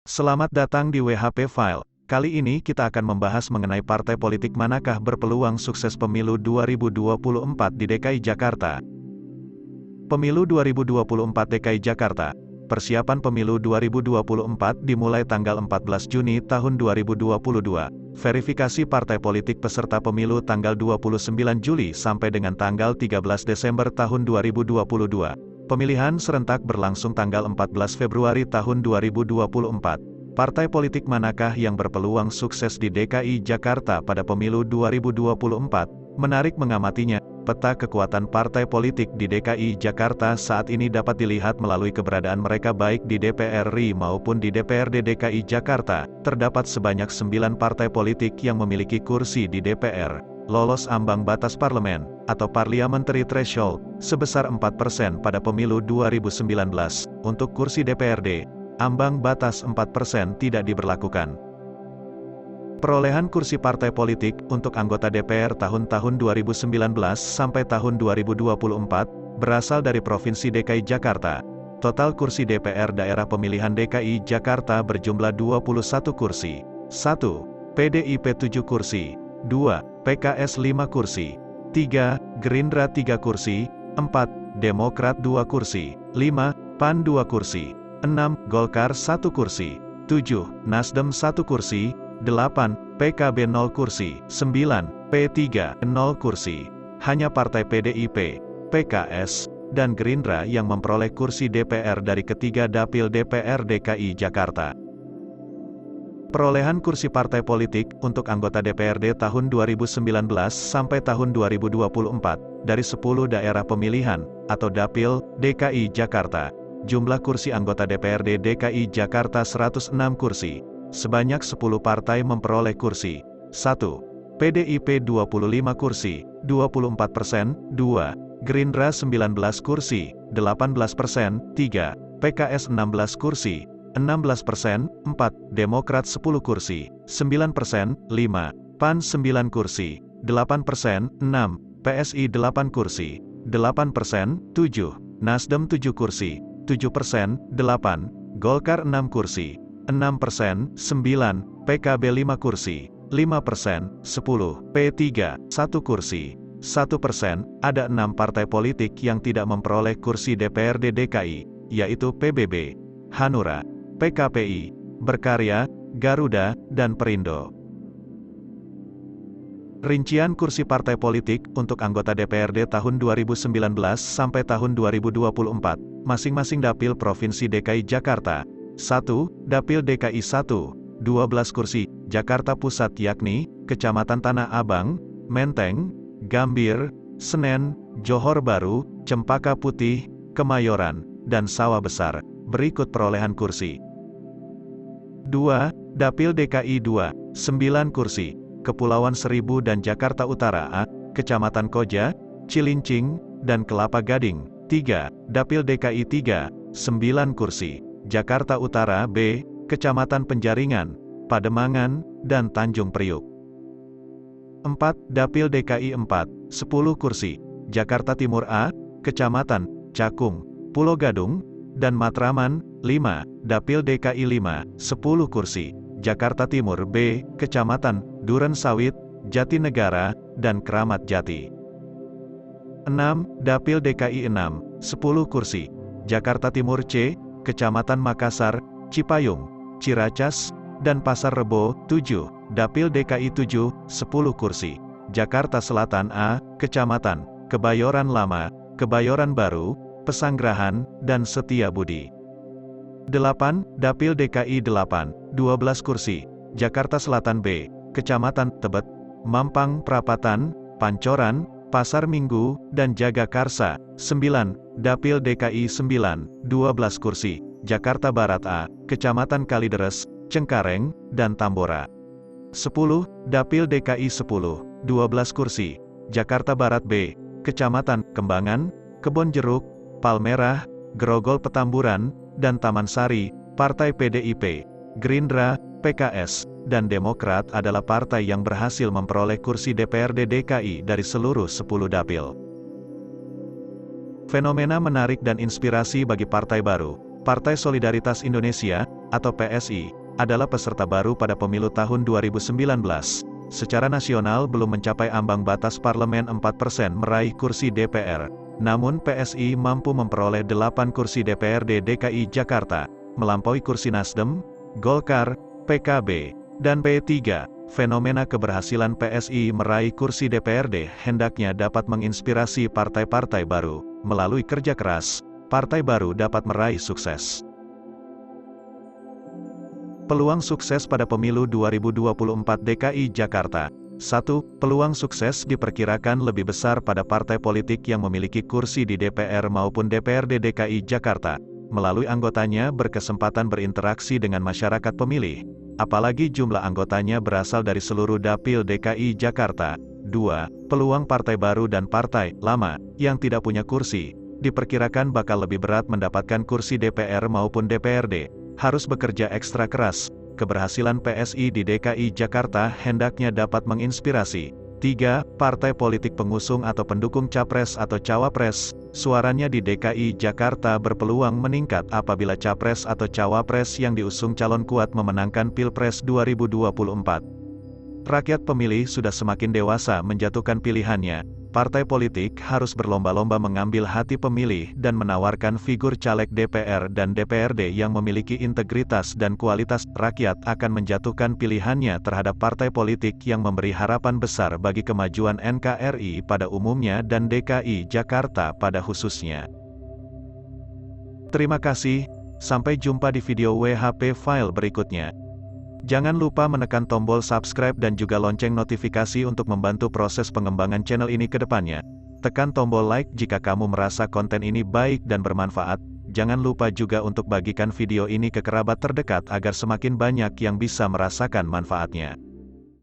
Selamat datang di WHP File. Kali ini kita akan membahas mengenai partai politik manakah berpeluang sukses pemilu 2024 di DKI Jakarta. Pemilu 2024 DKI Jakarta. Persiapan pemilu 2024 dimulai tanggal 14 Juni tahun 2022. Verifikasi partai politik peserta pemilu tanggal 29 Juli sampai dengan tanggal 13 Desember tahun 2022. Pemilihan serentak berlangsung tanggal 14 Februari tahun 2024. Partai politik manakah yang berpeluang sukses di DKI Jakarta pada pemilu 2024? Menarik mengamatinya, peta kekuatan partai politik di DKI Jakarta saat ini dapat dilihat melalui keberadaan mereka baik di DPR RI maupun di DPRD DKI Jakarta. Terdapat sebanyak 9 partai politik yang memiliki kursi di DPR. Lolos ambang batas parlemen, atau parliamentary threshold, sebesar 4% pada pemilu 2019. Untuk kursi DPRD, ambang batas 4% tidak diberlakukan. Perolehan kursi partai politik untuk anggota DPR tahun-tahun 2019 sampai tahun 2024, berasal dari Provinsi DKI Jakarta. Total kursi DPR daerah pemilihan DKI Jakarta berjumlah 21 kursi. 1. PDIP 7 kursi. 2. PKS 5 kursi. 3. Gerindra 3 kursi. 4. Demokrat 2 kursi. 5. PAN 2 kursi. 6. Golkar 1 kursi. 7. Nasdem 1 kursi. 8. PKB 0 kursi. 9. P3 0 kursi. Hanya partai PDIP, PKS, dan Gerindra yang memperoleh kursi DPR dari ketiga dapil DPR DKI Jakarta. Perolehan kursi partai politik untuk anggota DPRD tahun 2019 sampai tahun 2024 dari 10 daerah pemilihan atau dapil DKI Jakarta. Jumlah kursi anggota DPRD DKI Jakarta 106 kursi. Sebanyak 10 partai memperoleh kursi. 1. PDIP 25 kursi, 24%. 2. Gerindra 19 kursi, 18%. 3. PKS 16 kursi, 16%. 4. Demokrat 10 kursi, 9%. 5. PAN 9 kursi, 8%. 6. PSI 8 kursi, 8%. 7. Nasdem 7 kursi, 7%. 8. Golkar 6 kursi, 6%. 9. PKB 5 kursi, 5%. 10. P3 1 kursi, 1%. Ada 6 partai politik yang tidak memperoleh kursi DPRD DKI, yaitu PBB, Hanura, PKPI, Berkarya, Garuda, dan Perindo. Rincian kursi partai politik untuk anggota DPRD tahun 2019 sampai tahun 2024, masing-masing dapil Provinsi DKI Jakarta. 1. Dapil DKI 1, 12 kursi, Jakarta Pusat yakni, Kecamatan Tanah Abang, Menteng, Gambir, Senen, Johor Baru, Cempaka Putih, Kemayoran, dan Sawah Besar. Berikut perolehan kursi. 2. Dapil DKI 2, 9 kursi, Kepulauan Seribu dan Jakarta Utara A, Kecamatan Koja, Cilincing, dan Kelapa Gading. 3. Dapil DKI 3, 9 kursi, Jakarta Utara B, Kecamatan Penjaringan, Pademangan, dan Tanjung Priuk. 4. Dapil DKI 4, 10 kursi, Jakarta Timur A, Kecamatan Cakung, Pulau Gadung, dan Matraman. 5. Dapil DKI 5, 10 kursi, Jakarta Timur B, Kecamatan Duren Sawit, Jatinegara, dan Kramat Jati. 6. Dapil DKI 6, 10 kursi, Jakarta Timur C, Kecamatan Makassar, Cipayung, Ciracas, dan Pasar Rebo. 7. Dapil DKI 7, 10 kursi, Jakarta Selatan A, Kecamatan Kebayoran Lama, Kebayoran Baru, Pesanggerahan, dan Setiabudi. 8. Dapil DKI 8, 12 kursi, Jakarta Selatan B, Kecamatan Tebet, Mampang Prapatan, Pancoran, Pasar Minggu, dan Jagakarsa. 9. Dapil DKI 9, 12 kursi, Jakarta Barat A, Kecamatan Kalideres, Cengkareng, dan Tambora. 10. Dapil DKI 10, 12 kursi, Jakarta Barat B, Kecamatan Kembangan, Kebonjeruk, Palmerah, Grogol Petamburan, dan Taman Sari. Partai PDIP, Gerindra, PKS, dan Demokrat adalah partai yang berhasil memperoleh kursi DPRD DKI dari seluruh 10 dapil. Fenomena menarik dan inspirasi bagi partai baru. Partai Solidaritas Indonesia, atau PSI, adalah peserta baru pada pemilu tahun 2019. Secara nasional belum mencapai ambang batas parlemen 4% meraih kursi DPR. Namun PSI mampu memperoleh 8 kursi DPRD DKI Jakarta, melampaui kursi Nasdem, Golkar, PKB, dan P3. Fenomena keberhasilan PSI meraih kursi DPRD hendaknya dapat menginspirasi partai-partai baru. Melalui kerja keras, partai baru dapat meraih sukses. Peluang sukses pada pemilu 2024 DKI Jakarta. 1. Peluang sukses diperkirakan lebih besar pada partai politik yang memiliki kursi di DPR maupun DPRD DKI Jakarta. Melalui anggotanya berkesempatan berinteraksi dengan masyarakat pemilih, apalagi jumlah anggotanya berasal dari seluruh dapil DKI Jakarta. 2. Peluang partai baru dan partai lama yang tidak punya kursi diperkirakan bakal lebih berat mendapatkan kursi DPR maupun DPRD. Harus bekerja ekstra keras. Keberhasilan PSI di DKI Jakarta hendaknya dapat menginspirasi. 3. Partai politik pengusung atau pendukung capres atau cawapres, suaranya di DKI Jakarta berpeluang meningkat apabila capres atau cawapres yang diusung calon kuat memenangkan Pilpres 2024. Rakyat pemilih sudah semakin dewasa menjatuhkan pilihannya. Partai politik harus berlomba-lomba mengambil hati pemilih dan menawarkan figur caleg DPR dan DPRD yang memiliki integritas dan kualitas. Rakyat akan menjatuhkan pilihannya terhadap partai politik yang memberi harapan besar bagi kemajuan NKRI pada umumnya dan DKI Jakarta pada khususnya. Terima kasih, sampai jumpa di video WHP File berikutnya. Jangan lupa menekan tombol subscribe dan juga lonceng notifikasi untuk membantu proses pengembangan channel ini ke depannya. Tekan tombol like jika kamu merasa konten ini baik dan bermanfaat. Jangan lupa juga untuk bagikan video ini ke kerabat terdekat agar semakin banyak yang bisa merasakan manfaatnya.